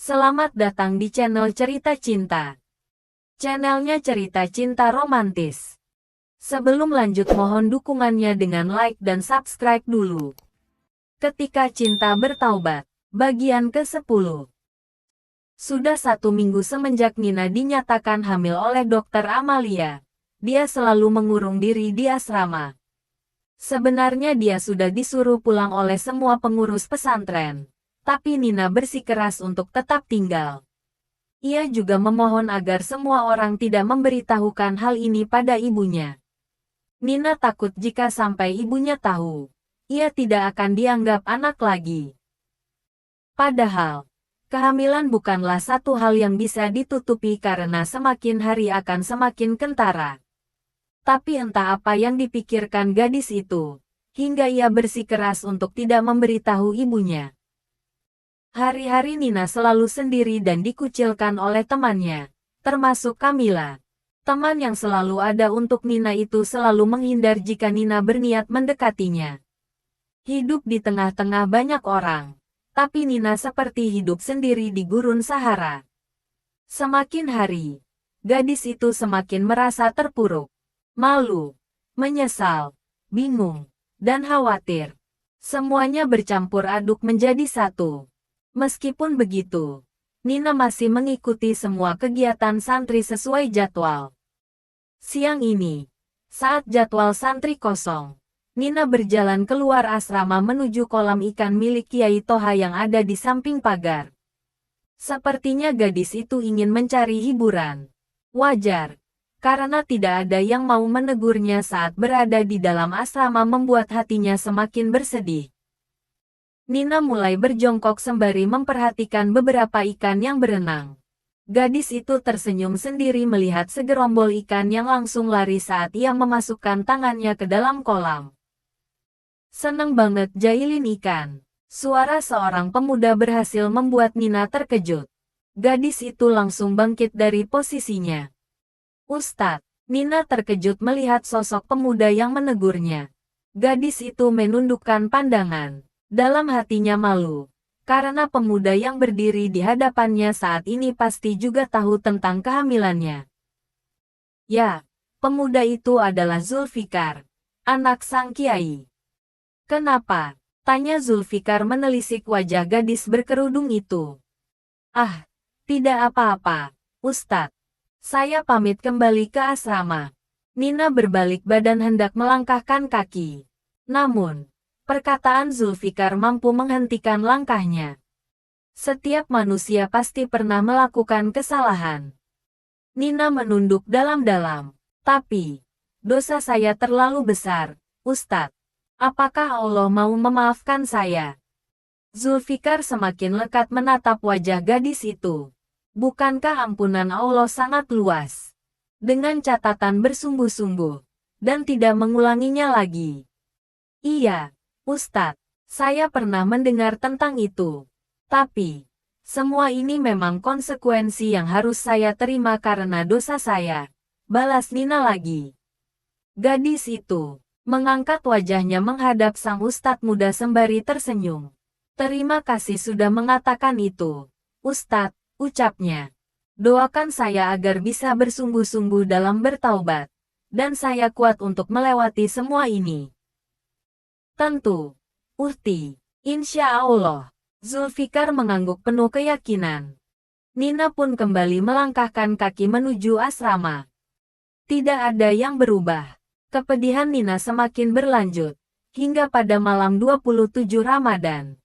Selamat datang di channel Cerita Cinta. Channelnya Cerita Cinta Romantis. Sebelum lanjut mohon dukungannya dengan like dan subscribe dulu. Ketika Cinta Bertaubat, bagian ke-10. Sudah 1 minggu semenjak Nina dinyatakan hamil oleh Dokter Amalia. Dia selalu mengurung diri di asrama. Sebenarnya dia sudah disuruh pulang oleh semua pengurus pesantren. Tapi Nina bersikeras untuk tetap tinggal. Ia juga memohon agar semua orang tidak memberitahukan hal ini pada ibunya. Nina takut jika sampai ibunya tahu, ia tidak akan dianggap anak lagi. Padahal, kehamilan bukanlah satu hal yang bisa ditutupi karena semakin hari akan semakin kentara. Tapi entah apa yang dipikirkan gadis itu, hingga ia bersikeras untuk tidak memberitahu ibunya. Hari-hari Nina selalu sendiri dan dikucilkan oleh temannya, termasuk Camilla. Teman yang selalu ada untuk Nina itu selalu menghindar jika Nina berniat mendekatinya. Hidup di tengah-tengah banyak orang, tapi Nina seperti hidup sendiri di gurun Sahara. Semakin hari, gadis itu semakin merasa terpuruk, malu, menyesal, bingung, dan khawatir. Semuanya bercampur aduk menjadi satu. Meskipun begitu, Nina masih mengikuti semua kegiatan santri sesuai jadwal. Siang ini, saat jadwal santri kosong, Nina berjalan keluar asrama menuju kolam ikan milik Kiai Toha yang ada di samping pagar. Sepertinya gadis itu ingin mencari hiburan. Wajar, karena tidak ada yang mau menegurnya saat berada di dalam asrama membuat hatinya semakin bersedih. Nina mulai berjongkok sembari memperhatikan beberapa ikan yang berenang. Gadis itu tersenyum sendiri melihat segerombol ikan yang langsung lari saat ia memasukkan tangannya ke dalam kolam. Seneng banget jailin ikan. Suara seorang pemuda berhasil membuat Nina terkejut. Gadis itu langsung bangkit dari posisinya. "Ustadz," Nina terkejut melihat sosok pemuda yang menegurnya. Gadis itu menundukkan pandangan. Dalam hatinya malu, karena pemuda yang berdiri di hadapannya saat ini pasti juga tahu tentang kehamilannya. Ya, pemuda itu adalah Zulfikar, anak sang kiai. "Kenapa?" tanya Zulfikar menelisik wajah gadis berkerudung itu. "Ah, tidak apa-apa, Ustadz. Saya pamit kembali ke asrama." Nina berbalik badan hendak melangkahkan kaki. Namun, perkataan Zulfikar mampu menghentikan langkahnya. Setiap manusia pasti pernah melakukan kesalahan. Nina menunduk dalam-dalam. "Tapi, dosa saya terlalu besar, Ustadz. Apakah Allah mau memaafkan saya?" Zulfikar semakin lekat menatap wajah gadis itu. Bukankah ampunan Allah sangat luas? Dengan catatan bersungguh-sungguh, dan tidak mengulanginya lagi. "Iya, Ustadz, saya pernah mendengar tentang itu. Tapi, semua ini memang konsekuensi yang harus saya terima karena dosa saya," balas Nina lagi. Gadis itu mengangkat wajahnya menghadap sang ustadz muda sembari tersenyum. "Terima kasih sudah mengatakan itu, Ustadz," ucapnya. "Doakan saya agar bisa bersungguh-sungguh dalam bertaubat, dan saya kuat untuk melewati semua ini." "Tentu, Uhti, insya Allah." Zulfikar mengangguk penuh keyakinan. Nina pun kembali melangkahkan kaki menuju asrama. Tidak ada yang berubah. Kepedihan Nina semakin berlanjut, hingga pada malam 27 Ramadan.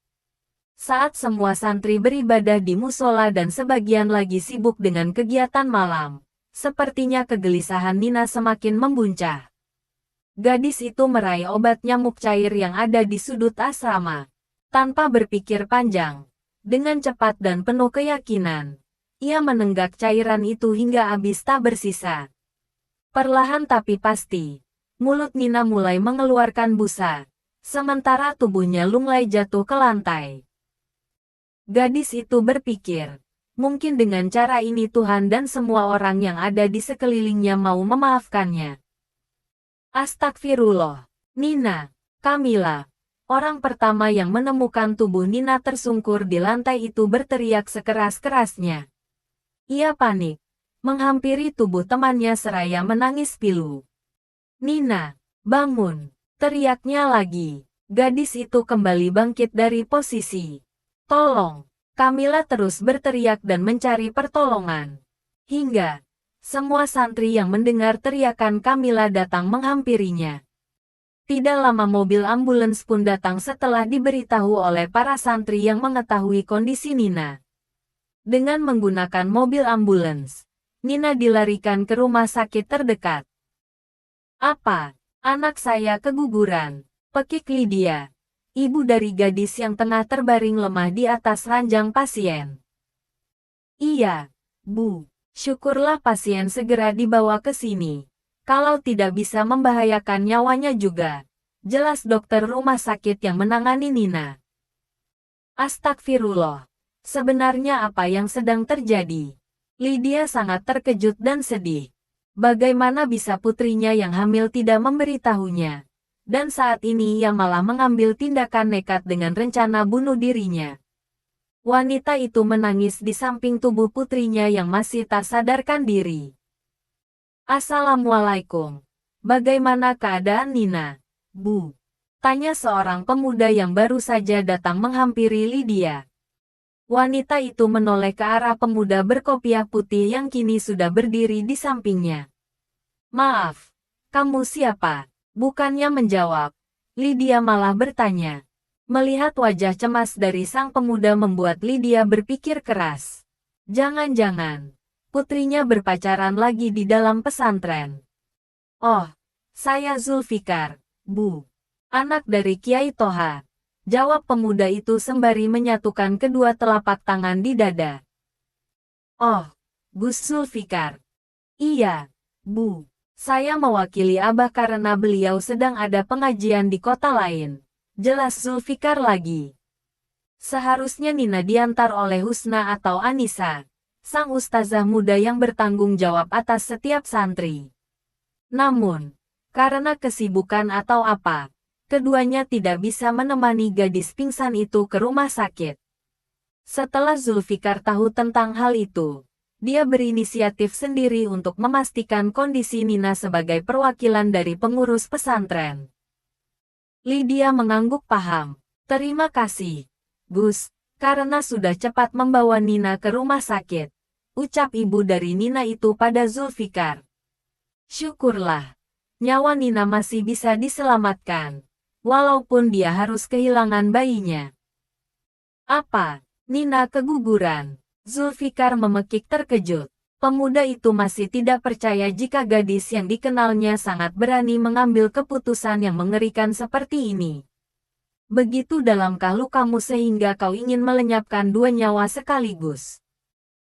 Saat semua santri beribadah di musola dan sebagian lagi sibuk dengan kegiatan malam, sepertinya kegelisahan Nina semakin membuncah. Gadis itu meraih obat nyamuk cair yang ada di sudut asrama. Tanpa berpikir panjang, dengan cepat dan penuh keyakinan, ia menenggak cairan itu hingga habis tak bersisa. Perlahan tapi pasti, mulut Nina mulai mengeluarkan busa, sementara tubuhnya lunglai jatuh ke lantai. Gadis itu berpikir, mungkin dengan cara ini Tuhan dan semua orang yang ada di sekelilingnya mau memaafkannya. Astagfirullah, Nina, Camilla, Orang pertama yang menemukan tubuh Nina tersungkur di lantai itu berteriak sekeras-kerasnya. Ia panik, menghampiri tubuh temannya seraya menangis pilu. Nina, bangun! Teriaknya lagi. Gadis itu kembali bangkit dari posisi. Tolong! Camilla terus berteriak dan mencari pertolongan. Hingga semua santri yang mendengar teriakan Camilla datang menghampirinya. Tidak lama mobil ambulans pun datang setelah diberitahu oleh para santri yang mengetahui kondisi Nina. Dengan menggunakan mobil ambulans, Nina dilarikan ke rumah sakit terdekat. Apa? Anak saya keguguran, pekik Lydia, ibu dari gadis yang tengah terbaring lemah di atas ranjang pasien. Iya, Bu. Syukurlah pasien segera dibawa ke sini. Kalau tidak bisa membahayakan nyawanya juga. Jelas dokter rumah sakit yang menangani Nina. Astagfirullah. Sebenarnya apa yang sedang terjadi? Lydia sangat terkejut dan sedih. Bagaimana bisa putrinya yang hamil tidak memberitahunya? Dan saat ini ia malah mengambil tindakan nekat dengan rencana bunuh dirinya. Wanita itu menangis di samping tubuh putrinya yang masih tak sadarkan diri. Assalamualaikum. Bagaimana keadaan Nina, Bu? Tanya seorang pemuda yang baru saja datang menghampiri Lydia. Wanita itu menoleh ke arah pemuda berkopiah putih yang kini sudah berdiri di sampingnya. Maaf, kamu siapa? Bukannya menjawab, Lydia malah bertanya. Melihat wajah cemas dari sang pemuda membuat Lydia berpikir keras. Jangan-jangan putrinya berpacaran lagi di dalam pesantren. Oh, saya Zulfikar, Bu. Anak dari Kiai Toha. Jawab pemuda itu sembari menyatukan kedua telapak tangan di dada. Oh, Gus Zulfikar. Iya, Bu. Saya mewakili Abah karena beliau sedang ada pengajian di kota lain. Jelas Zulfikar lagi. Seharusnya Nina diantar oleh Husna atau Anissa, sang ustazah muda yang bertanggung jawab atas setiap santri. Namun, karena kesibukan atau apa, keduanya tidak bisa menemani gadis pingsan itu ke rumah sakit. Setelah Zulfikar tahu tentang hal itu, dia berinisiatif sendiri untuk memastikan kondisi Nina sebagai perwakilan dari pengurus pesantren. Lydia mengangguk paham. Terima kasih, Gus, karena sudah cepat membawa Nina ke rumah sakit. Ucap ibu dari Nina itu pada Zulfikar. Syukurlah, nyawa Nina masih bisa diselamatkan, walaupun dia harus kehilangan bayinya. Apa? Nina keguguran? Zulfikar memekik terkejut. Pemuda itu masih tidak percaya jika gadis yang dikenalnya sangat berani mengambil keputusan yang mengerikan seperti ini. Begitu dalamkah lukamu sehingga kau ingin melenyapkan dua nyawa sekaligus?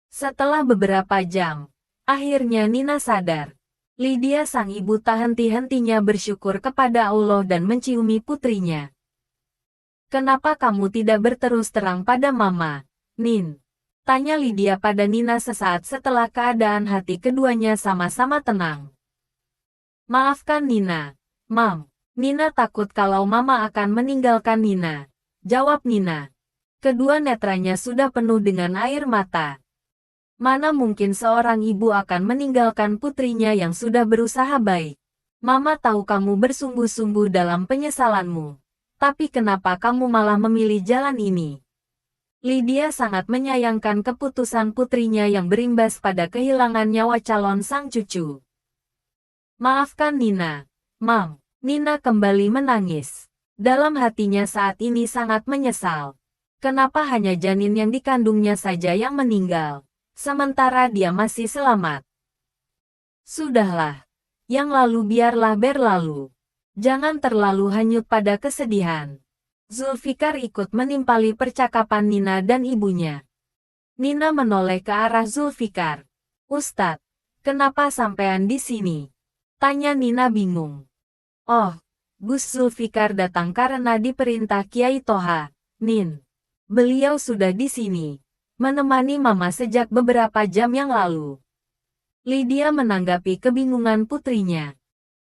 Setelah beberapa jam, akhirnya Nina sadar. Lydia sang ibu tak henti-hentinya bersyukur kepada Allah dan menciumi putrinya. Kenapa kamu tidak berterus terang pada Mama, Nin? Tanya Lydia pada Nina sesaat setelah keadaan hati keduanya sama-sama tenang. Maafkan Nina, Mam. Nina takut kalau Mama akan meninggalkan Nina. Jawab Nina. Kedua netranya sudah penuh dengan air mata. Mana mungkin seorang ibu akan meninggalkan putrinya yang sudah berusaha baik. Mama tahu kamu bersungguh-sungguh dalam penyesalanmu. Tapi kenapa kamu malah memilih jalan ini? Lydia sangat menyayangkan keputusan putrinya yang berimbas pada kehilangan nyawa calon sang cucu. Maafkan Nina, Mam. Nina kembali menangis. Dalam hatinya saat ini sangat menyesal. Kenapa hanya janin yang dikandungnya saja yang meninggal, sementara dia masih selamat? Sudahlah. Yang lalu biarlah berlalu. Jangan terlalu hanyut pada kesedihan. Zulfikar ikut menimpali percakapan Nina dan ibunya. Nina menoleh ke arah Zulfikar. Ustadz, kenapa sampean di sini? Tanya Nina bingung. Oh, Gus Zulfikar datang karena diperintah Kiai Toha, Nin. Beliau sudah di sini, menemani Mama sejak beberapa jam yang lalu. Lydia menanggapi kebingungan putrinya.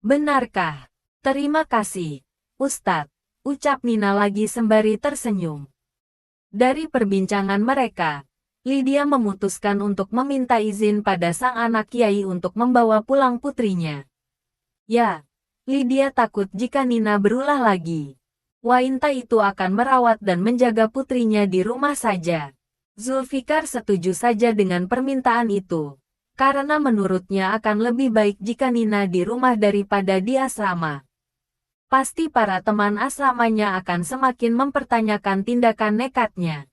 Benarkah? Terima kasih, Ustadz. ucap Nina lagi sembari tersenyum. Dari perbincangan mereka, Lydia memutuskan untuk meminta izin pada sang anak kiai untuk membawa pulang putrinya. Ya, Lydia takut jika Nina berulah lagi. Wanita itu akan merawat dan menjaga putrinya di rumah saja. Zulfikar setuju saja dengan permintaan itu, karena menurutnya akan lebih baik jika Nina di rumah daripada di asrama. Pasti para teman asramanya akan semakin mempertanyakan tindakan nekatnya.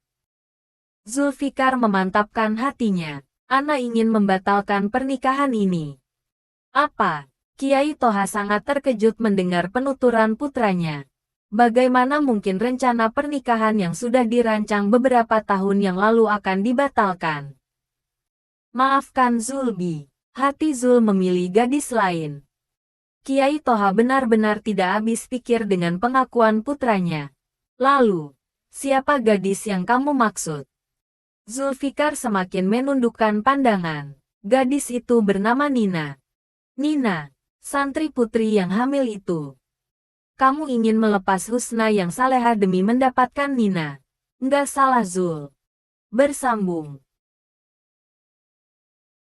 Zulfikar memantapkan hatinya. Ana ingin membatalkan pernikahan ini. Apa? Kiai Toha sangat terkejut mendengar penuturan putranya. Bagaimana mungkin rencana pernikahan yang sudah dirancang beberapa tahun yang lalu akan dibatalkan? Maafkan Zulbi. Hati Zul memilih gadis lain. Kiai Toha benar-benar tidak habis pikir dengan pengakuan putranya. Lalu, siapa gadis yang kamu maksud? Zulfikar semakin menundukkan pandangan. Gadis itu bernama Nina. Nina, santri putri yang hamil itu. Kamu ingin melepas Husna yang salehah demi mendapatkan Nina. Nggak salah Zul. Bersambung.